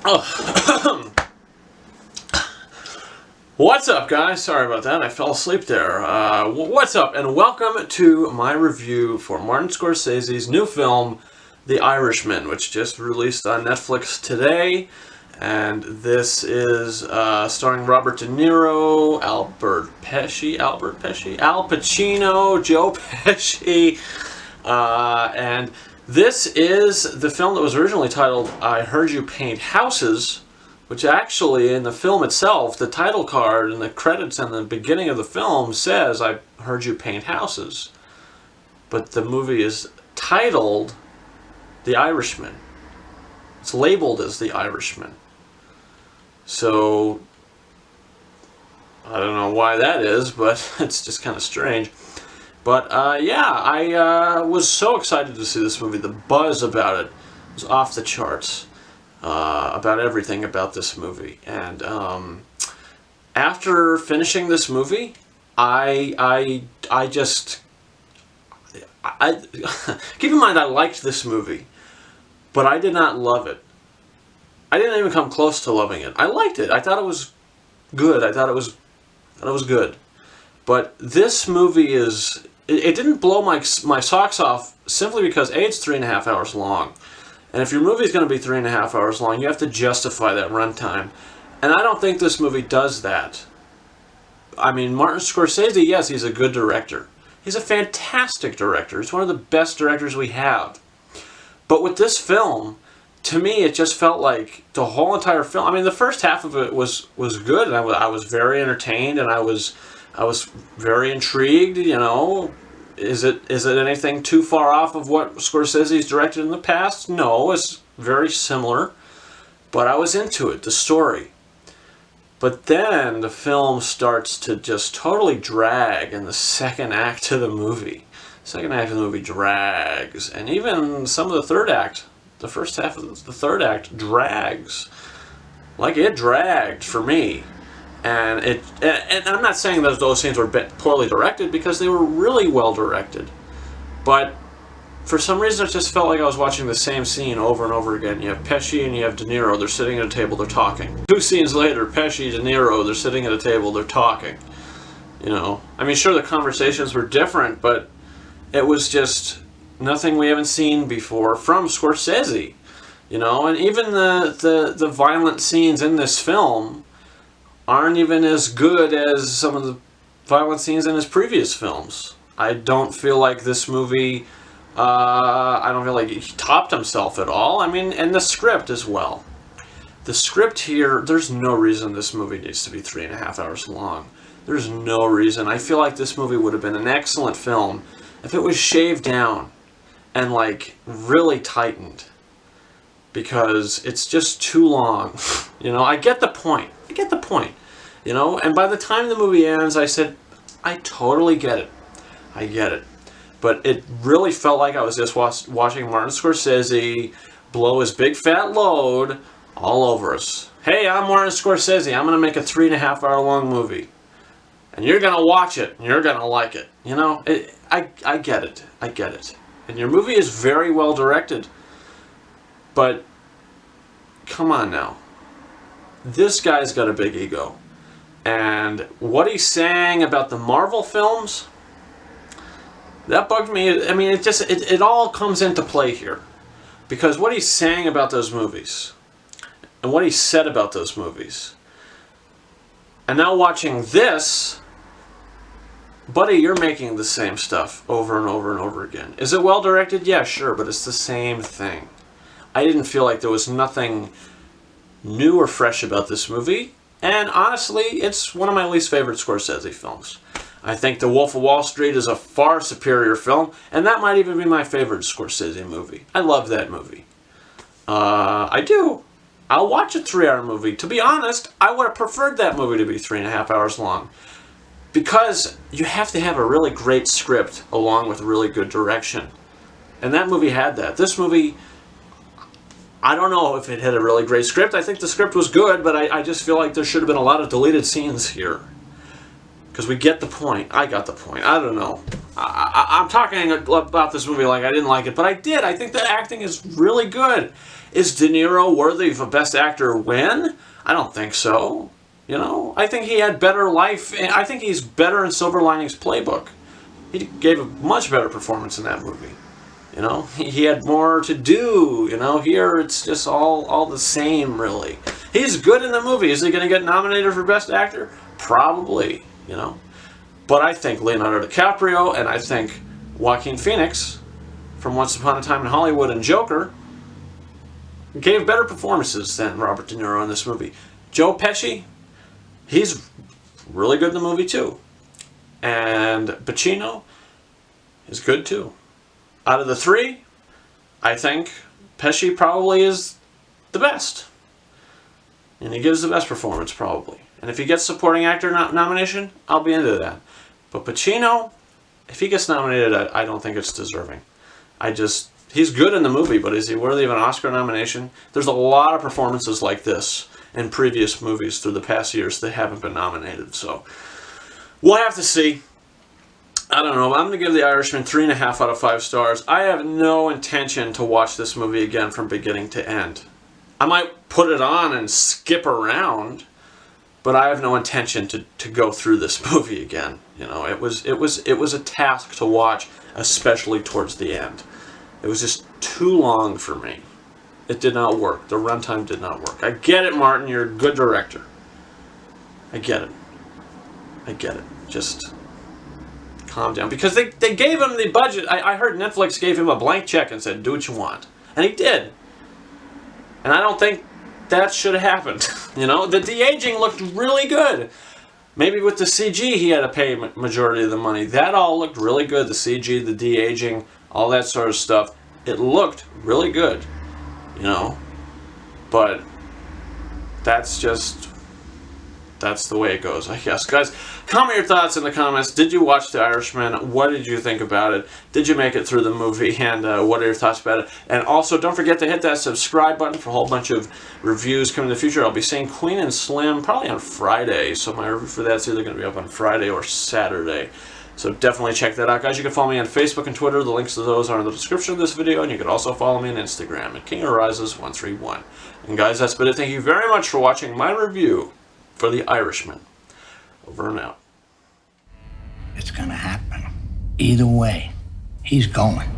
Oh, what's up, guys? Sorry about that. I fell asleep there. What's up, and welcome to my review for Martin Scorsese's new film, The Irishman, which just released on Netflix today. And this is starring Robert De Niro, Al Pacino, Joe Pesci, and this is the film that was originally titled I Heard You Paint Houses, which actually in the film itself, the title card and the credits and the beginning of the film says I heard you paint houses. But the movie is titled The Irishman. It's labeled as The Irishman. So, I don't know why that is, but it's just kind of strange. But yeah, I was so excited to see this movie. The buzz about it was off the charts, about everything about this movie. And after finishing this movie, I keep in mind I liked this movie, but I did not love it. I didn't even come close to loving it. I liked it. I thought it was good. I thought it was good. But this movie is... It didn't blow my socks off simply because, A, it's 3.5 hours long. And if your movie is going to be 3.5 hours long, you have to justify that runtime. And I don't think this movie does that. I mean, Martin Scorsese, yes, he's a good director. He's a fantastic director. He's one of the best directors we have. But with this film, to me, it just felt like the whole entire film... I mean, the first half of it was good, and I was very entertained, and I was very intrigued, you know. Is it anything too far off of what Scorsese's directed in the past? No, it's very similar. But I was into it, the story. But then the film starts to just totally drag in the second act of the movie. The second act of the movie drags. And even some of the third act, the first half of the third act drags. Like, it dragged for me. And I'm not saying that those scenes were poorly directed, because they were really well directed. But for some reason, it just felt like I was watching the same scene over and over again. You have Pesci and you have De Niro. They're sitting at a table. They're talking. 2 scenes later, Pesci, De Niro, they're sitting at a table. They're talking. You know, I mean, sure, the conversations were different, but it was just nothing we haven't seen before from Scorsese. You know, and even the violent scenes in this film aren't even as good as some of the violent scenes in his previous films. I don't feel like this movie, I don't feel like he topped himself at all. I mean, and the script as well. The script here, there's no reason this movie needs to be 3.5 hours long. There's no reason. I feel like this movie would have been an excellent film if it was shaved down and, like, really tightened. Because it's just too long. You know, I get the point. You know, and by the time the movie ends, I said, I totally get it. I get it. But it really felt like I was just watching Martin Scorsese blow his big fat load all over us. Hey, I'm Martin Scorsese. I'm going to make a 3.5 hour long movie. And you're going to watch it, and you're going to like it. You know, I get it. I get it. And your movie is very well directed. But, come on now. This guy's got a big ego. And what he's saying about the Marvel films, that bugged me. I mean, it all comes into play here. Because what he's saying about those movies, and what he said about those movies, and now watching this, buddy, you're making the same stuff over and over and over again. Is it well directed? Yeah, sure, but it's the same thing. I didn't feel like there was nothing new or fresh about this movie. And honestly, it's one of my least favorite Scorsese films. I think The Wolf of Wall Street is a far superior film, and that might even be my favorite Scorsese movie. I love that movie. I do. I'll watch a 3-hour movie. To be honest, I would have preferred that movie to be 3.5 hours long. Because you have to have a really great script along with really good direction. And that movie had that. This movie, I don't know if it had a really great script. I think the script was good, but I just feel like there should have been a lot of deleted scenes here. Because we get the point. I got the point. I don't know. I'm talking about this movie like I didn't like it, but I did. I think the acting is really good. Is De Niro worthy of a Best Actor win? I don't think so. You know, I think he had better life. I think he's better in Silver Linings Playbook. He gave a much better performance in that movie. You know, he had more to do. You know, here it's just all the same, really. He's good in the movie. Is he going to get nominated for Best Actor? Probably, you know. But I think Leonardo DiCaprio and I think Joaquin Phoenix from Once Upon a Time in Hollywood and Joker gave better performances than Robert De Niro in this movie. Joe Pesci, he's really good in the movie too. And Pacino is good too. Out of the three, I think Pesci probably is the best. And he gives the best performance probably. And if he gets supporting actor nomination, I'll be into that. But Pacino, if he gets nominated, I don't think it's deserving. He's good in the movie, but is he worthy of an Oscar nomination? There's a lot of performances like this in previous movies through the past years that haven't been nominated. So we'll have to see. I don't know. I'm going to give The Irishman 3.5 out of 5 stars. I have no intention to watch this movie again from beginning to end. I might put it on and skip around, but I have no intention to go through this movie again. You know, it was a task to watch, especially towards the end. It was just too long for me. It did not work. The runtime did not work. I get it, Martin. You're a good director. I get it. I get it. Just calm down. Because they gave him the budget. I heard Netflix gave him a blank check and said, do what you want. And he did. And I don't think that should have happened. You know, the de-aging looked really good. Maybe with the CG he had to pay majority of the money. That all looked really good. The CG, the de-aging, all that sort of stuff. It looked really good, you know. But that's the way it goes, I guess. Guys, comment your thoughts in the comments. Did you watch The Irishman? What did you think about it? Did you make it through the movie? And what are your thoughts about it? And also, don't forget to hit that subscribe button for a whole bunch of reviews coming in the future. I'll be seeing Queen and Slim probably on Friday. So my review for that's either going to be up on Friday or Saturday. So definitely check that out, guys. You can follow me on Facebook and Twitter. The links to those are in the description of this video. And you can also follow me on Instagram at KingOfRises131. And guys, that's been it. Thank you very much for watching my review for The Irishman. Over and out. It's gonna happen. Either way, he's going.